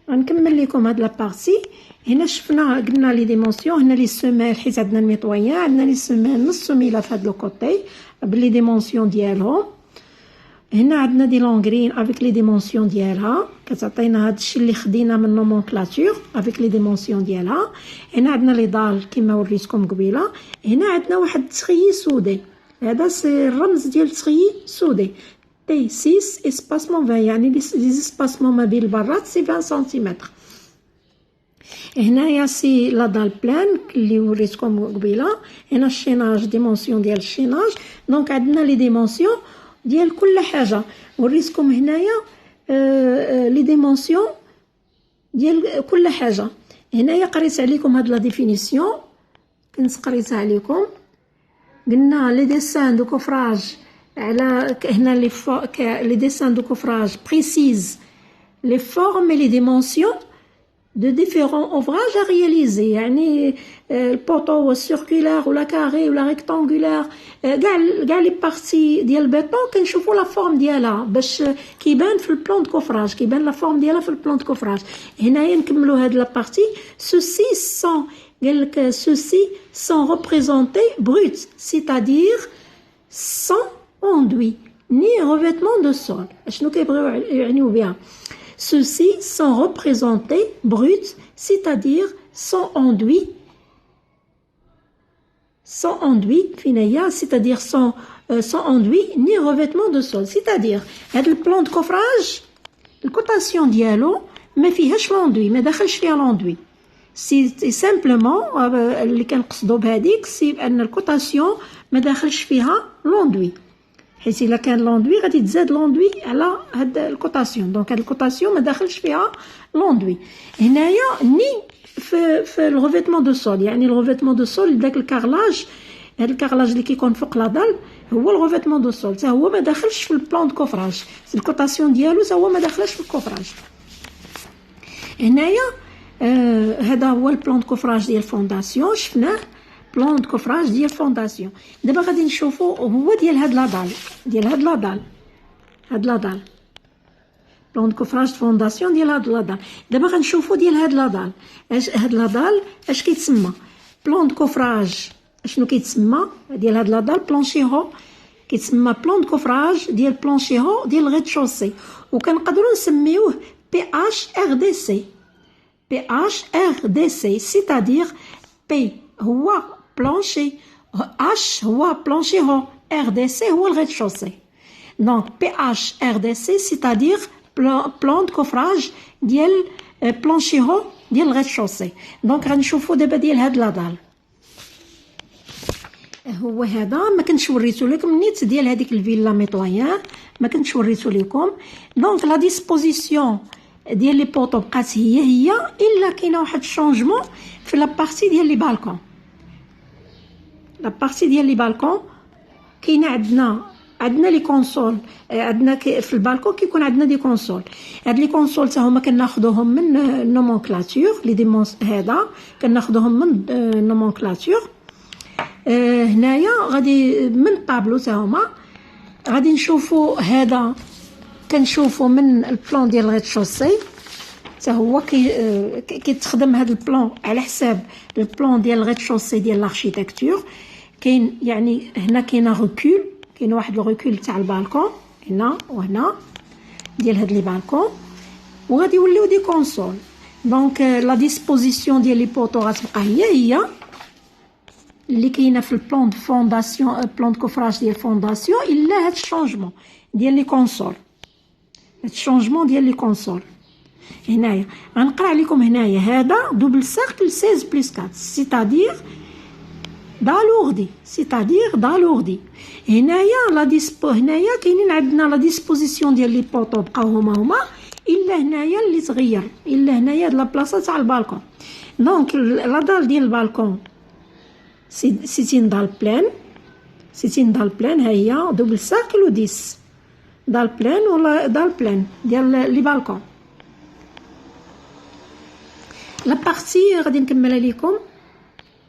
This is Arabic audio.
غنكمل لكم هاد لابارتي. هنا شفنا قلنا لي ديمونسيون، هنا لي سيمين حيت عندنا الميطويان، عندنا لي سيمين نص سميله في هاد لو كوتي بلي ديمونسيون ديالهم. هنا عندنا دي لونغرين افيك لي ديمونسيون ديالها، كتعطينا هادشي اللي خدينا من نومونكلاتور افيك لي ديمونسيون ديالها. هنا عندنا لي دال كما وريتكم قبيله. هنا عندنا واحد التخيي سودي، هذا سي الرمز ديال التخيي سودي تي 6 اسباسمون 20، يعني لي اسباسمون ما بين البرات سي 20 سنتيمتر. هنايا سي لا دال بلان اللي وريتكم قبيله. هنا الشيناج ديمونسيون ديال الشيناج. دونك عندنا لي ديمونسيون ديال كل حاجه. وريتكم هنايا لي ديمونسيون ديال كل حاجه. هنايا قريت عليكم هاد لا ديفينيسيون، كنت قريتها عليكم. قلنا لي ديسان دو كوفراج على هنا لي ديسان دو كوفراج بريسيز لي فورم لي ديمونسيون de différents ouvrages à réaliser. يعني البوطو هو السيركولار ولا كاري ولا ريكتانغولار، كاع لي بارتي ديال البيطون كنشوفوا لا فورم ديالها باش كيبان في البلان دو كوفراج، كيبان لا فورم ديالها في البلان دو كوفراج. هنايا نكملوا هاد لا بارتي. ceux-ci sont قالك ceux-ci sont représentés bruts, c'est-à-dire sans enduit ni revêtement de sol. شنو كيبغيو يعنيو بها؟ Ceux-ci sont représentés bruts, c'est-à-dire sans enduit, c'est-à-dire sans enduit ni revêtement de sol. C'est-à-dire, هذا البلان دو كوفراج الكوتاسيون ديالو ما فيهاش لوندوي، ما داخلش فيها لوندوي. سي سامبلومون اللي كنقصدو بهذيك سي بان الكوتاسيون ما داخلش فيها لوندوي، حيت الا كان لوندوي غادي تزاد لوندوي على هاد الكوتاسيون. دونك هاد الكوتاسيون ما داخلش فيها لوندوي. هنايا ني في الغوفيتمون دو سول، يعني الغوفيتمون دو سول داك الكارلاج، هاد الكارلاج اللي كيكون فوق لا دال هو الغوفيتمون دو سول، حتى هو ما داخلش في البلان دو كوفراج، الكوتاسيون ديالو حتى هو ما داخلش في الكوفراج. هنايا هذا هو البلان دو كوفراج ديال الفونداسيون، شفناه بلان دو كوفراج ديال فونداسيون. دابا غادي نشوفوا هو ديال هاد لا دال، ديال هاد لا دال، هاد لا دال بلان دو كوفراج فونداسيون ديال هاد لا دال. دابا غنشوفوا ديال هاد لا دال، هاد لا دال اش كيتسمى بلان دو كوفراج، شنو كيتسمى ديال هاد لا دال؟ بلانشيهو، كيتسمى بلان دو كوفراج ديال بلانشيهو ديال الغيت شوسي، وكنقدروا نسميوه بي اش ار دي سي. بي اش ار دي سي c'est-à-dire بي هو بلانشي، اش هو بلانشيهو، ار دي سي هو الغيت شوسي. دونك بي اش ار دي سي c'est-à-dire بلان دو كوفراج ديال بلانشيهو ديال الغيت شوسي. دونك غنشوفوا دابا ديال هاد لا دال. هو هذا ما كنتش وريتو لكم نيت ديال هذيك الفيلا ميطويان، ما كنتش وريتو لكم. دونك لا ديسبوزيسيون ديال لي بوطو بقات هي الا كاينه واحد الشونجمون في لا بارتي ديال لي بالكون. لا بارتي ديال لي بالكون كاينه عندنا لي كونسول، عندنا في البالكون كيكون عندنا دي كونسول. هاد لي كونسول حتى هما كناخذوهم من نومونكلاتور لي ديمونس، هذا كناخذوهم من نومونكلاتور. هنايا غادي من الطابلو حتى هما غادي نشوفوا هذا، كنشوفوا من البلان ديال الغيت شوسي حتى هو كيتخدم هذا البلان على حساب البلان ديال الغيت شوسي ديال الاركيتكتور. كاين يعني هنا كاينه ريكول، كاين واحد الريكول تاع البالكون هنا وهنا ديال هاد لي بالكون، وغادي يوليو دي كونسول. دونك لا ديسبوزيسيون ديال لي بوطو غتبقى هي اللي كاينه في البلان دو فونداسيون، بلان دو كوفراج ديال فونداسيون، الا هاد الشونجمون ديال لي كونسول، هاد الشونجمون ديال لي كونسول. هنايا غنقرا عليكم هنايا هذا دوبل سيركل 16 بلس 4 c'est-à-dire دالوردي، c'est-à-dire دالوردي. هنايا لا ديسبو، هنايا كاينين عندنا لا ديسبوزيسيون ديال لي بوطو بقاو هما الا هنايا اللي تغير، الا هنايا هاد لا بلاصه تاع البالكون. دونك لا دال ديال البالكون سيتين دال بلان، سيتين دال بلان ها هي دوبل سيركل و 10 دال بلان ولا دال بلان ديال لي بالكون. لا بارتي غادي نكملها لكم.